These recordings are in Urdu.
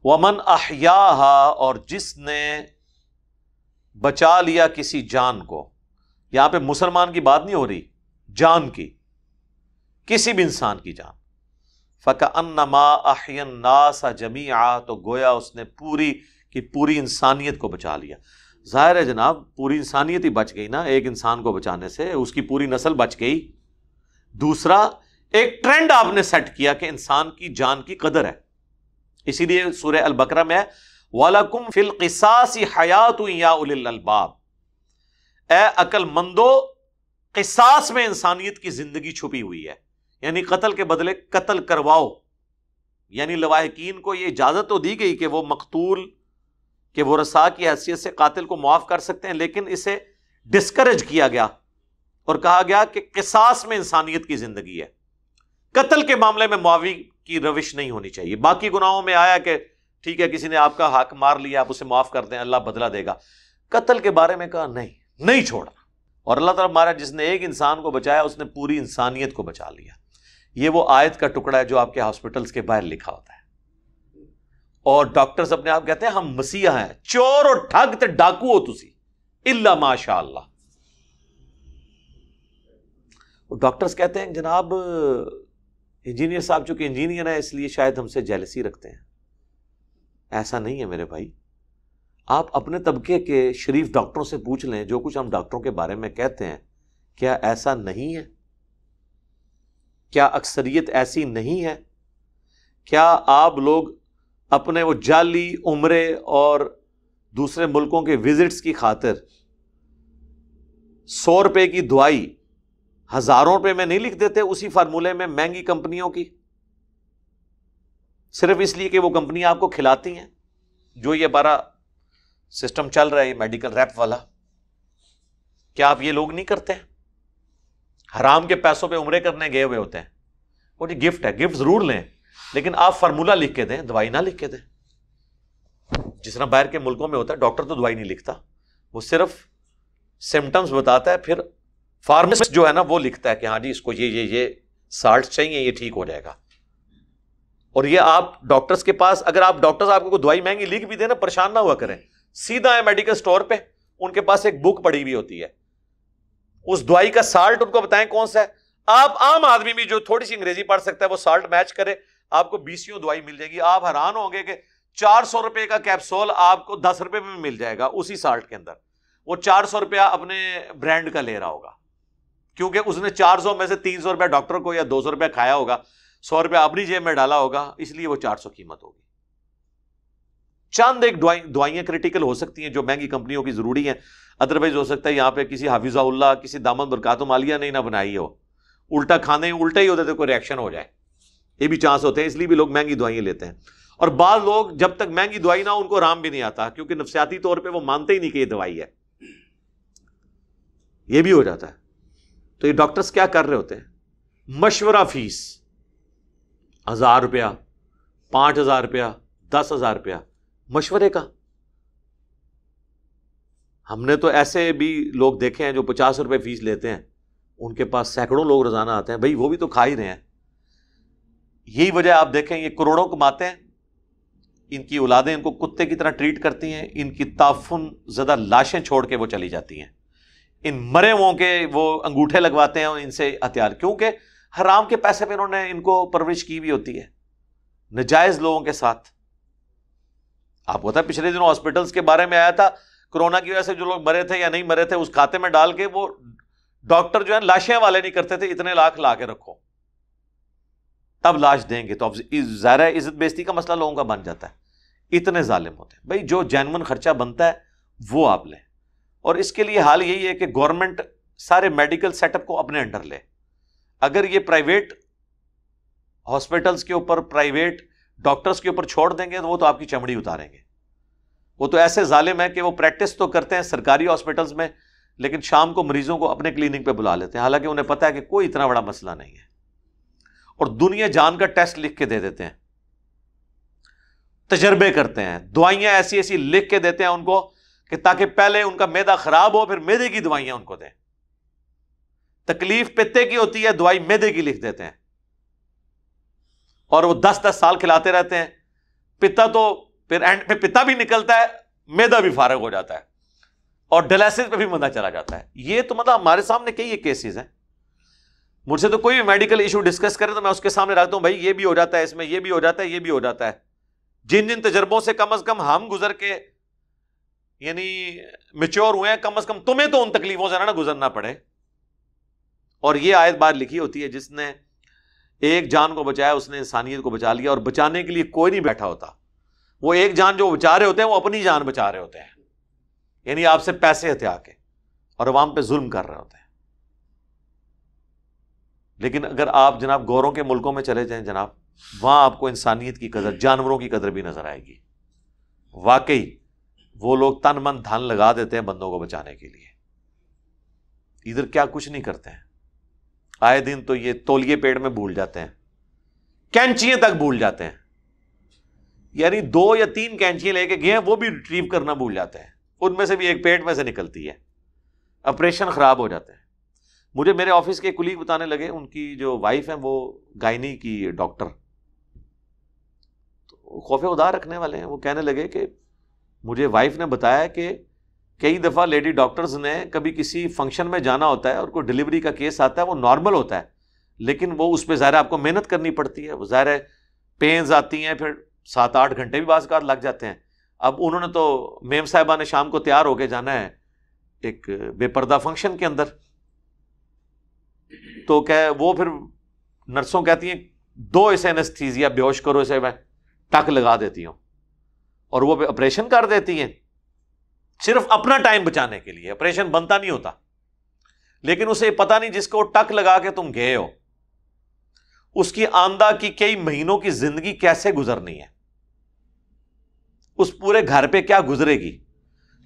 ومن احیاها، اور جس نے بچا لیا کسی جان کو. یہاں پہ مسلمان کی بات نہیں ہو رہی، جان کی، کسی بھی انسان کی جان. فکأنما احیا الناس جمیعا، تو گویا اس نے پوری کی پوری انسانیت کو بچا لیا. ظاہر ہے جناب پوری انسانیت ہی بچ گئی نا ایک انسان کو بچانے سے، اس کی پوری نسل بچ گئی. دوسرا ایک ٹرینڈ آپ نے سیٹ کیا کہ انسان کی جان کی قدر ہے. اسی لیے سورہ البقرہ میں وَلَكُمْ فِي الْقِصَاصِ حَيَاةٌ يَا أُولِي الْأَلْبَابِ، اے عقل مندو قصاص میں انسانیت کی زندگی چھپی ہوئی ہے. یعنی قتل کے بدلے قتل کرواؤ. یعنی لواحقین کو یہ اجازت تو دی گئی کہ وہ مقتول کے ورثاء کی حیثیت سے قاتل کو معاف کر سکتے ہیں، لیکن اسے ڈسکریج کیا گیا اور کہا گیا کہ قصاص میں انسانیت کی زندگی ہے. قتل کے معاملے میں معافی کی روش نہیں ہونی چاہیے. باقی گناہوں میں آیا کہ ٹھیک ہے کسی نے آپ کا حق مار لیا، آپ اسے معاف کر دیں، اللہ بدلہ دے گا. قتل کے بارے میں کہا نہیں چھوڑنا. اور اللہ تعالیٰ ہمارا جس نے ایک انسان کو بچایا اس نے پوری انسانیت کو بچا لیا. یہ وہ آیت کا ٹکڑا ہے جو آپ کے ہاسپٹلز کے باہر لکھا ہوتا ہے. اور ڈاکٹرز اپنے آپ کہتے ہیں ہم مسیحا ہیں، چور اور ٹھگ تے ڈاکو ہو تسی الا ماشاء اللہ. ڈاکٹرز کہتے ہیں جناب انجینئر صاحب چونکہ انجینئر ہیں اس لیے شاید ہم سے جیلسی رکھتے ہیں. ایسا نہیں ہے میرے بھائی. آپ اپنے طبقے کے شریف ڈاکٹروں سے پوچھ لیں جو کچھ ہم ڈاکٹروں کے بارے میں کہتے ہیں، کیا ایسا نہیں ہے؟ کیا اکثریت ایسی نہیں ہے؟ کیا آپ لوگ اپنے وہ جعلی عمرے اور دوسرے ملکوں کے وزٹس کی خاطر 100 روپے کی دوائی ہزاروں روپے میں نہیں لکھ دیتے اسی فارمولے میں مہنگی کمپنیوں کی، صرف اس لیے کہ وہ کمپنیاں آپ کو کھلاتی ہیں؟ جو یہ بارہ سسٹم چل رہا ہے یہ میڈیکل ریپ والا، کیا آپ یہ لوگ نہیں کرتے ہیں؟ حرام کے پیسوں پہ عمرے کرنے گئے ہوئے ہوتے ہیں. وہ جی گفٹ ہے، گفٹ ضرور لیں لیکن آپ فارمولہ لکھ کے دیں، دوائی نہ لکھ کے دیں. جس طرح باہر کے ملکوں میں ہوتا ہے ڈاکٹر تو دوائی نہیں لکھتا، وہ صرف سمٹمز بتاتا ہے، پھر فارماسسٹ جو ہے نا وہ لکھتا ہے کہ ہاں جی اس کو یہ سالٹ چاہیے، یہ ٹھیک ہو جائے گا. اور یہ آپ ڈاکٹرز کے پاس اگر آپ ڈاکٹرز آپ کو کوئی دوائی مہنگی لکھ بھی دیں نا پریشان نہ ہوا کریں، سیدھا ہے میڈیکل سٹور پہ، ان کے پاس ایک بک پڑی ہوئی ہوتی ہے، اس دوائی کا سالٹ ان کو بتائیں کون سا ہے. آپ عام آدمی بھی جو تھوڑی سی انگریزی پڑھ سکتا ہے وہ سالٹ میچ کرے، آپ کو 20 دوائی مل جائے گی. آپ حیران ہوں گے کہ 400 روپے کا کیپسول آپ کو 10 روپے میں مل جائے گا اسی سالٹ کے اندر. وہ 400 روپیہ اپنے برانڈ کا لے رہا ہوگا کیونکہ اس نے 400 میں سے 300 روپیہ ڈاکٹر کو یا 200 روپیہ کھایا ہوگا، 100 روپیہ اپنی جیب میں ڈالا ہوگا، اس لیے وہ 400 قیمت ہوگی. چند ایک دوائیاں کریٹیکل ہو سکتی ہیں جو مہنگی کمپنیوں کی ضروری ہیں، ادروائز ہو سکتا ہے یہاں پہ کسی حافظہ اللہ کسی دامن برکاتہم عالیہ نے نہ بنائی ہو، الٹا کھانے الٹا ہی ہوتا ہے تو کوئی ریئیکشن ہو جائے، یہ بھی چانس ہوتے ہیں، اس لیے بھی لوگ مہنگی دوائیں لیتے ہیں. اور بعض لوگ جب تک مہنگی دوائی نہ ہو ان کو آرام بھی نہیں آتا کیونکہ نفسیاتی طور پہ وہ مانتے ہی نہیں کہ یہ دوائی ہے، یہ بھی ہو جاتا ہے. تو یہ ڈاکٹرز کیا کر رہے ہوتے ہیں؟ مشورہ فیس 1000 روپیہ 5000 روپیہ 10,000 روپیہ مشورے کا. ہم نے تو ایسے بھی لوگ دیکھے ہیں جو 50 روپے فیس لیتے ہیں، ان کے پاس سینکڑوں لوگ روزانہ آتے ہیں. بھائی وہ بھی تو کھا ہی رہے ہیں. یہی وجہ آپ دیکھیں یہ کروڑوں کماتے ہیں، ان کی اولادیں ان کو کتے کی طرح ٹریٹ کرتی ہیں، ان کی تعفن زدہ لاشیں چھوڑ کے وہ چلی جاتی ہیں، ان مرے ہوں کے وہ انگوٹھے لگواتے ہیں ان سے ہتھیار، کیونکہ حرام کے پیسے پہ انہوں نے ان کو پرورش کی بھی ہوتی ہے نجائز لوگوں کے ساتھ. آپ کو پتا ہے پچھلے دنوں ہاسپٹلز کے بارے میں آیا تھا، کرونا کی وجہ سے جو لوگ مرے تھے یا نہیں مرے تھے اس کھاتے میں ڈال کے وہ ڈاکٹر جو ہے لاشیں والے نہیں کرتے تھے، اتنے لاکھ لا کے رکھو تب لاش دیں گے. تو اب ظاہر ہے عزت بیزتی کا مسئلہ لوگوں کا بن جاتا ہے، اتنے ظالم ہوتے ہیں. بھائی جو جینون خرچہ بنتا ہے وہ آپ لیں، اور اس کے لیے حال یہی ہے کہ گورنمنٹ سارے میڈیکل سیٹ اپ کو اپنے انڈر لے. اگر یہ پرائیویٹ ہاسپٹلز کے اوپر پرائیویٹ ڈاکٹرز کے اوپر چھوڑ دیں گے تو وہ تو آپ کی چمڑی اتاریں گے. وہ تو ایسے ظالم ہیں کہ وہ پریکٹس تو کرتے ہیں سرکاری ہاسپٹلز میں لیکن شام کو مریضوں کو اپنے کلینک پہ بلا لیتے ہیں، حالانکہ انہیں پتہ ہے کہ کوئی اتنا بڑا مسئلہ نہیں ہے، اور دنیا جان کا ٹیسٹ لکھ کے دے دیتے ہیں، تجربے کرتے ہیں، دوائیاں ایسی ایسی لکھ کے دیتے ہیں ان کو کہ تاکہ پہلے ان کا معدہ خراب ہو پھر معدے کی دوائیاں ان کو دیں. تکلیف پتے کی ہوتی ہے، دوائی معدے کی لکھ دیتے ہیں، اور وہ 10-10 سال کھلاتے رہتے ہیں. پتا تو پھر اینڈ پہ پتا بھی نکلتا ہے, میدا بھی فارغ ہو جاتا ہے, اور ڈیلائسس پہ بھی بندہ چلا جاتا ہے. یہ تو مطلب ہمارے سامنے کئی یہ کیسز ہیں. مجھ سے تو کوئی بھی میڈیکل ایشو ڈسکس کرے تو میں اس کے سامنے رکھتا ہوں, بھائی یہ بھی ہو جاتا ہے, اس میں یہ بھی ہو جاتا ہے, یہ بھی ہو جاتا ہے. جن جن تجربوں سے کم از کم ہم گزر کے یعنی میچور ہوئے ہیں, کم از کم تمہیں تو ان تکلیفوں سے نہ گزرنا پڑے. اور یہ آیت بار لکھی ہوتی ہے, جس نے ایک جان کو بچایا اس نے انسانیت کو بچا لیا, اور بچانے کے لیے کوئی نہیں بیٹھا ہوتا. وہ ایک جان جو بچا رہے ہوتے ہیں وہ اپنی جان بچا رہے ہوتے ہیں, یعنی آپ سے پیسے ہتھیا کے, اور عوام پہ ظلم کر رہے ہوتے ہیں. لیکن اگر آپ جناب گوروں کے ملکوں میں چلے جائیں جناب, وہاں آپ کو انسانیت کی قدر, جانوروں کی قدر بھی نظر آئے گی. واقعی وہ لوگ تن من دھن لگا دیتے ہیں بندوں کو بچانے کے لیے. ادھر کیا کچھ نہیں کرتے ہیں, آئے دن تو یہ تولیے پیڑ میں بھول جاتے ہیں, کینچیاں تک بھول جاتے ہیں. یعنی 2 یا 3 کینچیاں لے کے گئے ہیں, وہ بھی ریٹریو کرنا بھول جاتے ہیں. ان میں سے بھی ایک پیٹ میں سے نکلتی ہے, آپریشن خراب ہو جاتے ہیں. مجھے میرے آفس کے کلیگ بتانے لگے, ان کی جو وائف ہے وہ گائنی کی ڈاکٹر, خوف خدا رکھنے والے ہیں. وہ کہنے لگے کہ مجھے وائف نے بتایا کہ کئی دفعہ لیڈی ڈاکٹرز نے کبھی کسی فنکشن میں جانا ہوتا ہے اور کوئی ڈلیوری کا کیس آتا ہے, وہ نارمل ہوتا ہے, لیکن وہ اس پہ ظاہر آپ کو محنت کرنی پڑتی ہے. وہ ظاہر ہے پینز آتی ہیں, پھر 7-8 گھنٹے بھی بعض اوقات لگ جاتے ہیں. اب انہوں نے تو میم صاحبہ نے شام کو تیار ہو کے جانا ہے ایک بے پردہ فنکشن کے اندر, تو وہ پھر نرسوں کہتی ہیں 2 اسے انستھیزیا بے ہوش کرو, اسے میں ٹک لگا دیتی ہوں, اور وہ آپریشن کر دیتی ہیں صرف اپنا ٹائم بچانے کے لیے. آپریشن بنتا نہیں ہوتا, لیکن اسے پتا نہیں جس کو ٹک لگا کے تم گئے ہو, اس کی آمدہ کی کئی مہینوں کی زندگی کیسے گزرنی ہے, اس پورے گھر پہ کیا گزرے گی.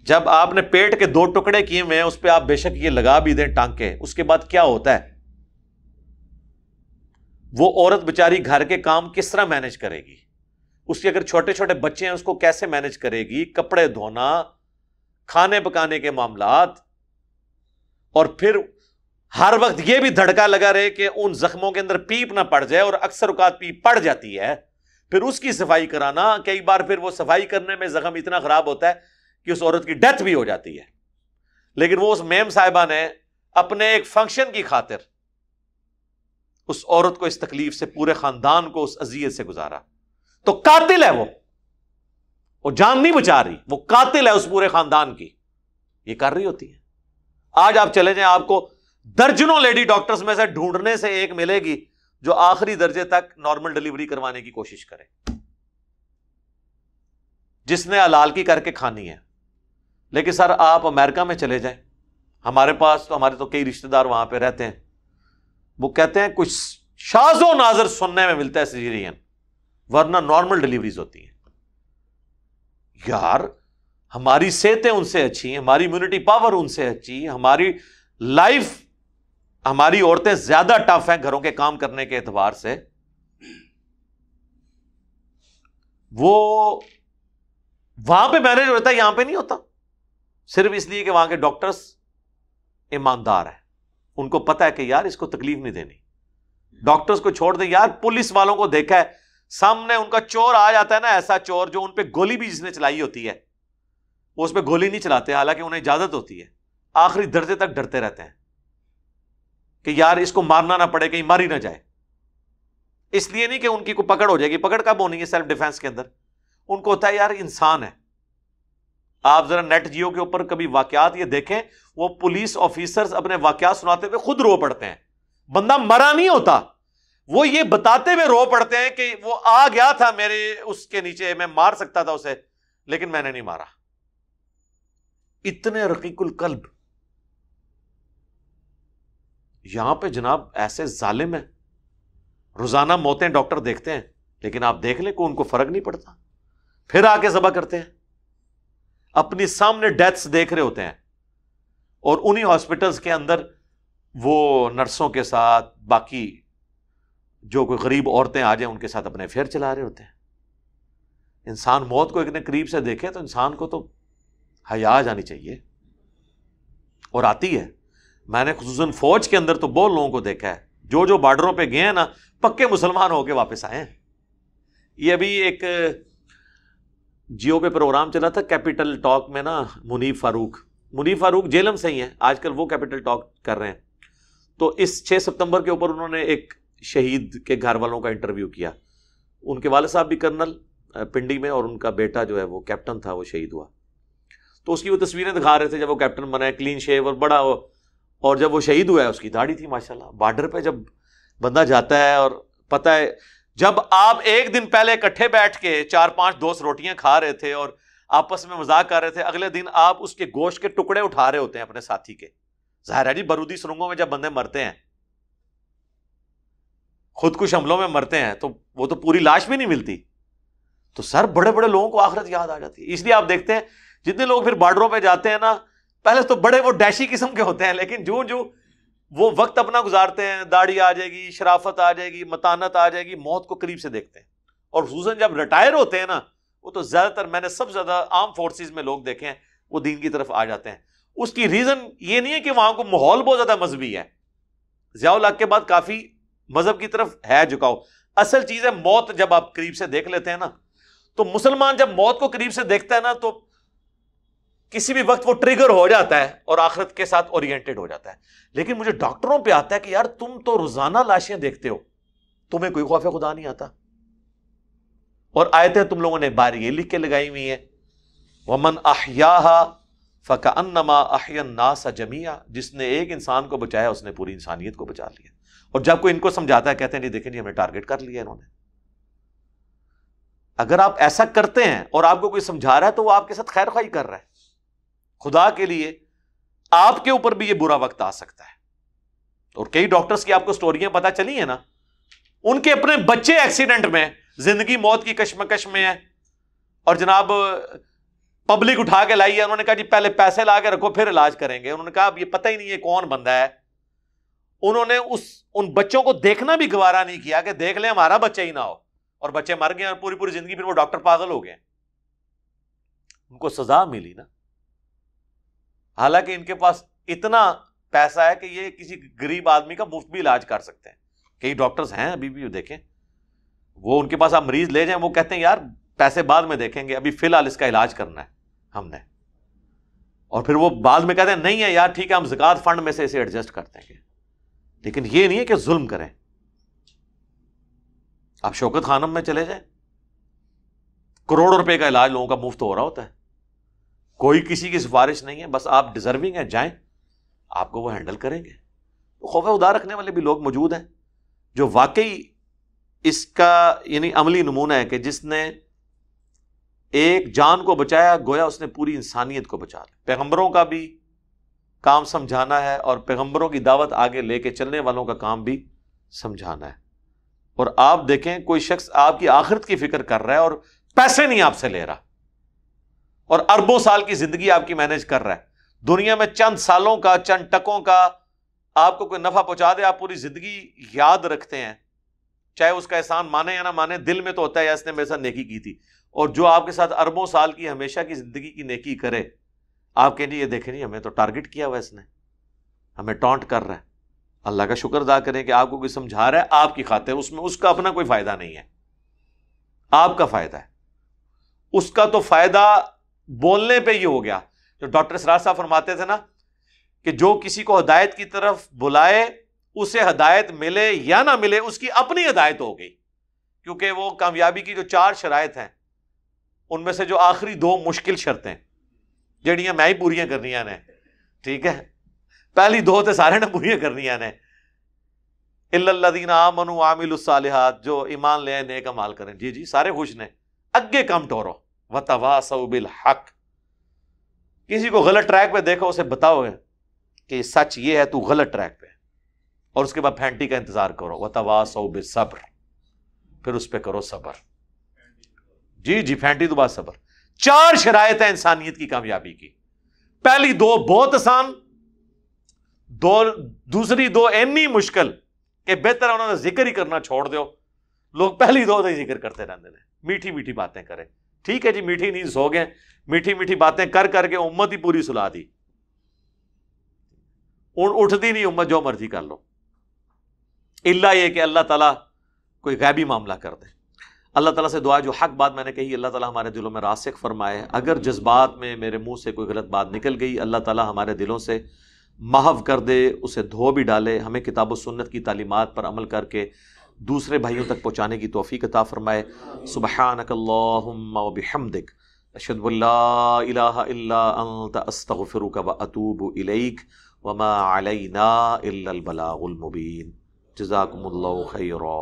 جب آپ نے پیٹ کے 2 ٹکڑے کیے ہوئے ہیں, اس پہ آپ بے شک یہ لگا بھی دیں ٹانکے, اس کے بعد کیا ہوتا ہے. وہ عورت بیچاری گھر کے کام کس طرح مینج کرے گی, اس کے اگر چھوٹے چھوٹے بچے ہیں اس کو کیسے مینج کرے گی, کپڑے دھونا, کھانے پکانے کے معاملات, اور پھر ہر وقت یہ بھی دھڑکا لگا رہے کہ ان زخموں کے اندر پیپ نہ پڑ جائے, اور اکثر اوقات پیپ پڑ جاتی ہے, پھر اس کی صفائی کرانا. کئی بار پھر وہ صفائی کرنے میں زخم اتنا خراب ہوتا ہے کہ اس عورت کی ڈیتھ بھی ہو جاتی ہے. لیکن وہ اس میم صاحبہ نے اپنے ایک فنکشن کی خاطر اس عورت کو اس تکلیف سے, پورے خاندان کو اس اذیت سے گزارا. تو قاتل ہے وہ جان نہیں بچا رہی, وہ قاتل ہے اس پورے خاندان کی. یہ کر رہی ہوتی ہے. آج آپ چلے جائیں, آپ کو درجنوں لیڈی ڈاکٹرز میں سے ڈھونڈنے سے ایک ملے گی جو آخری درجے تک نارمل ڈلیوری کروانے کی کوشش کرے, جس نے حلال کی کر کے کھانی ہے. لیکن سر آپ امریکہ میں چلے جائیں, ہمارے پاس تو ہمارے تو کئی رشتہ دار وہاں پہ رہتے ہیں, وہ کہتے ہیں کچھ شاذ و نادر سننے میں ملتا ہے سیزیرین, ورنہ نارمل ڈلیوریز ہوتی ہیں. یار ہماری صحتیں ان سے اچھی ہیں, ہماری امیونٹی پاور ان سے اچھی, ہماری لائف, ہماری عورتیں زیادہ ٹف ہیں گھروں کے کام کرنے کے اعتبار سے. وہ وہاں پہ مینج ہوتا ہے, یہاں پہ نہیں ہوتا, صرف اس لیے کہ وہاں کے ڈاکٹرز ایماندار ہیں, ان کو پتا ہے کہ یار اس کو تکلیف نہیں دینی. ڈاکٹرز کو چھوڑ دیں یار, پولیس والوں کو دیکھا ہے, سامنے ان کا چور آ جاتا ہے نا, ایسا چور جو ان پہ گولی بھی جس نے چلائی ہوتی ہے, وہ اس پہ گولی نہیں چلاتے, حالانکہ انہیں اجازت ہوتی ہے. آخری درجے تک ڈرتے رہتے ہیں کہ یار اس کو مارنا نہ پڑے, کہیں ماری نہ جائے. اس لیے نہیں کہ ان کی کوئی پکڑ ہو جائے گی, پکڑ کب ہونی ہے سیلف ڈیفenس کے اندر, ان کو ہوتا ہے یار انسان ہے. آپ ذرا نیٹ جیو کے اوپر کبھی واقعات یہ دیکھیں, وہ پولیس آفیسرز اپنے واقعات سناتے ہوئے خود رو پڑتے ہیں. بندہ مرا نہیں ہوتا, وہ یہ بتاتے ہوئے رو پڑتے ہیں کہ وہ آ گیا تھا میرے اس کے نیچے, میں مار سکتا تھا اسے لیکن میں نے نہیں مارا. اتنے رقیق القلب. یہاں پہ جناب ایسے ظالم ہیں, روزانہ موتیں ڈاکٹر دیکھتے ہیں, لیکن آپ دیکھ لیں کہ ان کو فرق نہیں پڑتا, پھر آ کے ذبح کرتے ہیں. اپنی سامنے ڈیتھس دیکھ رہے ہوتے ہیں, اور انہی ہاسپٹلز کے اندر وہ نرسوں کے ساتھ, باقی جو کوئی غریب عورتیں آ جائیں ان کے ساتھ اپنے افیئر چلا رہے ہوتے ہیں. انسان موت کو اتنے قریب سے دیکھے تو انسان کو تو حیا آ جانی چاہیے, اور آتی ہے. میں نے خصوصاً فوج کے اندر تو بہت لوگوں کو دیکھا ہے جو بارڈروں پہ گئے ہیں نا, پکے مسلمان ہو کے واپس آئے ہیں. یہ ابھی ایک جیو پہ پروگرام چلا تھا کیپٹل ٹاک میں نا، منیف فاروق جیلم سے ہی ہیں آج کل، وہ کیپٹل ٹاک کر رہے ہیں. تو اس 6 ستمبر کے اوپر انہوں نے ایک شہید کے گھر والوں کا انٹرویو کیا. ان کے والد صاحب بھی کرنل پنڈی میں، اور ان کا بیٹا جو ہے وہ کیپٹن تھا، وہ شہید ہوا. تو اس کی وہ تصویریں دکھا رہے تھے جب وہ کیپٹن بنا ہے، کلین شیو اور بڑا، اور جب وہ شہید ہوا ہے اس کی داڑھی تھی ماشاءاللہ. بارڈر پہ جب بندہ جاتا ہے اور پتہ ہے جب آپ ایک دن پہلے اکٹھے بیٹھ کے 4-5 دوست روٹیاں کھا رہے تھے اور آپس میں مذاق کر رہے تھے، اگلے دن آپ اس کے گوشت کے ٹکڑے اٹھا رہے ہوتے ہیں اپنے ساتھی کے. ظاہر ہے جی بارودی سرنگوں میں جب بندے مرتے ہیں، خود کش حملوں میں مرتے ہیں، تو وہ تو پوری لاش بھی نہیں ملتی. تو سر بڑے بڑے لوگوں کو آخرت یاد آ جاتی ہے. اس لیے آپ دیکھتے ہیں جتنے لوگ پھر بارڈروں پہ جاتے ہیں نا، پہلے تو بڑے وہ ڈیشی قسم کے ہوتے ہیں، لیکن جو وہ وقت اپنا گزارتے ہیں، داڑھی آ جائے گی، شرافت آ جائے گی، متانت آ جائے گی، موت کو قریب سے دیکھتے ہیں. اور خصوصاً جب ریٹائر ہوتے ہیں نا، وہ تو زیادہ تر میں نے سب سے زیادہ عام فورسز میں لوگ دیکھے ہیں وہ دین کی طرف آ جاتے ہیں. اس کی ریزن یہ نہیں ہے کہ وہاں کو ماحول بہت زیادہ مذہبی ہے. ضیاء الحق کے بعد کافی مذہب کی طرف ہے جھکاؤ. اصل چیز ہے موت جب آپ قریب سے دیکھ لیتے ہیں نا، تو مسلمان جب موت کو قریب سے دیکھتا ہے نا تو کسی بھی وقت وہ ٹریگر ہو جاتا ہے اور آخرت کے ساتھ اورینٹڈ ہو جاتا ہے. لیکن مجھے ڈاکٹروں پہ آتا ہے کہ یار تم تو روزانہ لاشیں دیکھتے ہو، تمہیں کوئی خوف خدا نہیں آتا. اور آیتیں تم لوگوں نے بار یہ لکھ کے لگائی ہوئی ہیں، وَمَنْ أَحْيَاهَا فَكَأَنَّمَا أَحْيَا النَّاسَ جَمِيعًا. جس نے ایک انسان کو بچایا اس نے پوری انسانیت کو بچا لیا. اور جب کوئی ان کو سمجھاتا ہے کہتے ہیں نہیں دیکھیں جی ہمیں ٹارگٹ کر لیا انہوں نے. اگر آپ ایسا کرتے ہیں اور آپ کو کوئی سمجھا رہا ہے تو وہ آپ کے ساتھ خیر خواہی کر رہا ہے. خدا کے لیے آپ کے اوپر بھی یہ برا وقت آ سکتا ہے. اور کئی ڈاکٹرز کی آپ کو سٹوریاں پتہ چلی ہیں نا، ان کے اپنے بچے ایکسیڈنٹ میں، زندگی موت کی کشمکش میں ہیں، اور جناب پبلک اٹھا کے لائی ہے. انہوں نے کہا جی پہلے پیسے لا کے رکھو پھر علاج کریں گے. انہوں نے کہا اب یہ پتہ ہی نہیں ہے کون بندہ ہے. انہوں نے ان بچوں کو دیکھنا بھی گوارا نہیں کیا کہ دیکھ لیں ہمارا بچہ ہی نہ ہو، اور بچے مر گئے اور پوری زندگی پھر وہ ڈاکٹر پاگل ہو گئے. ان کو سزا ملی نا، حالانکہ ان کے پاس اتنا پیسہ ہے کہ یہ کسی غریب آدمی کا مفت بھی علاج کر سکتے ہیں. کئی ڈاکٹرز ہیں ابھی بھی دیکھیں، وہ ان کے پاس آپ مریض لے جائیں، وہ کہتے ہیں یار پیسے بعد میں دیکھیں گے، ابھی فی الحال اس کا علاج کرنا ہے ہم نے. اور پھر وہ بعد میں کہتے ہیں نہیں ہے یار ٹھیک ہے ہم زکوٰۃ فنڈ میں سے اسے ایڈجسٹ کر دیں گے. لیکن یہ نہیں ہے کہ ظلم کریں. آپ شوکت خانم میں چلے جائیں، کروڑوں روپے کا علاج لوگوں کا مفت ہو رہا ہوتا ہے، کوئی کسی کی سفارش نہیں ہے، بس آپ ڈیزرونگ ہیں جائیں، آپ کو وہ ہینڈل کریں گے. تو خوف خدا رکھنے والے بھی لوگ موجود ہیں جو واقعی اس کا یعنی عملی نمونہ ہے کہ جس نے ایک جان کو بچایا گویا اس نے پوری انسانیت کو بچا لیا. پیغمبروں کا بھی کام سمجھانا ہے اور پیغمبروں کی دعوت آگے لے کے چلنے والوں کا کام بھی سمجھانا ہے. اور آپ دیکھیں کوئی شخص آپ کی آخرت کی فکر کر رہا ہے اور پیسے نہیں آپ سے لے رہا، اور اربوں سال کی زندگی آپ کی مینج کر رہا ہے. دنیا میں چند سالوں کا، چند ٹکوں کا آپ کو کوئی نفع پہنچا دے، آپ پوری زندگی یاد رکھتے ہیں، چاہے اس کا احسان مانے یا نہ مانے، دل میں تو ہوتا ہے یا اس نے میرے ساتھ نیکی کی تھی. اور جو آپ کے ساتھ اربوں سال کی ہمیشہ کی زندگی کی نیکی کرے، آپ کہیں یہ دیکھیں نہیں ہمیں تو ٹارگٹ کیا ہوا اس نے، ہمیں ٹانٹ کر رہا ہے. اللہ کا شکر ادا کریں کہ آپ کو کوئی سمجھا رہا ہے آپ کی خاطر، اس میں اس کا اپنا کوئی فائدہ نہیں ہے، آپ کا فائدہ ہے. اس کا تو فائدہ بولنے پہ ہی ہو گیا. جو ڈاکٹر اسرار صاحب فرماتے تھے نا کہ جو کسی کو ہدایت کی طرف بلائے اسے ہدایت ملے یا نہ ملے اس کی اپنی ہدایت ہو گئی. کیونکہ وہ کامیابی کی جو 4 شرائط ہیں ان میں سے جو آخری 2 مشکل شرطیں جڑیاں میں ہی پوریاں کرنیاں نے، ٹھیک ہے، پہلی 2 تے سارے نے پوریاں کرنیاں نے. الا الذین آمنوا وعملوا الصالحات، جو ایمان لے آئے نیک اعمال کریں. جی سارے خوش نے، اگے کم ٹورو وتواصوا بالحق. کسی کو غلط ٹریک پہ دیکھو اسے بتاؤ کہ سچ یہ ہے تو غلط ٹریک پہ، اور اس کے بعد پھینٹی کا انتظار کرو. وتواصوا بالصبر، پھر اس پہ کرو صبر. جی پھینٹی تو بات صبر. 4 شرائط ہیں انسانیت کی کامیابی کی. پہلی 2 بہت آسان، دوسری 2 اتنی مشکل کہ بہتر انہوں نے ذکر ہی کرنا چھوڑ دو. لوگ پہلی 2 ہی ذکر کرتے رہتے ہیں، میٹھی باتیں کریں. ٹھیک ہے جی میٹھی نیند سو گئے، میٹھی باتیں کر کے امت ہی پوری سلا دی. اٹھتی نہیں امت، جو مرضی کر لو، الا یہ کہ اللہ تعالیٰ کوئی غیبی معاملہ کر دے. اللہ تعالیٰ سے دعا ہے جو حق بات میں نے کہی اللہ تعالیٰ ہمارے دلوں میں راسخ فرمائے، اگر جذبات میں میرے منہ سے کوئی غلط بات نکل گئی اللہ تعالیٰ ہمارے دلوں سے محو کر دے، اسے دھو بھی ڈالے، ہمیں کتاب و سنت کی تعلیمات پر عمل کر کے دوسرے بھائیوں تک پہنچانے کی توفیق عطا فرمائے۔ سبحانک اللہم و بحمدک، اشہد ان لا الہ الا انت، استغفرک و اتوب الیک، وما علینا الا البلاغ المبین۔ جزاکم اللہ خیرا۔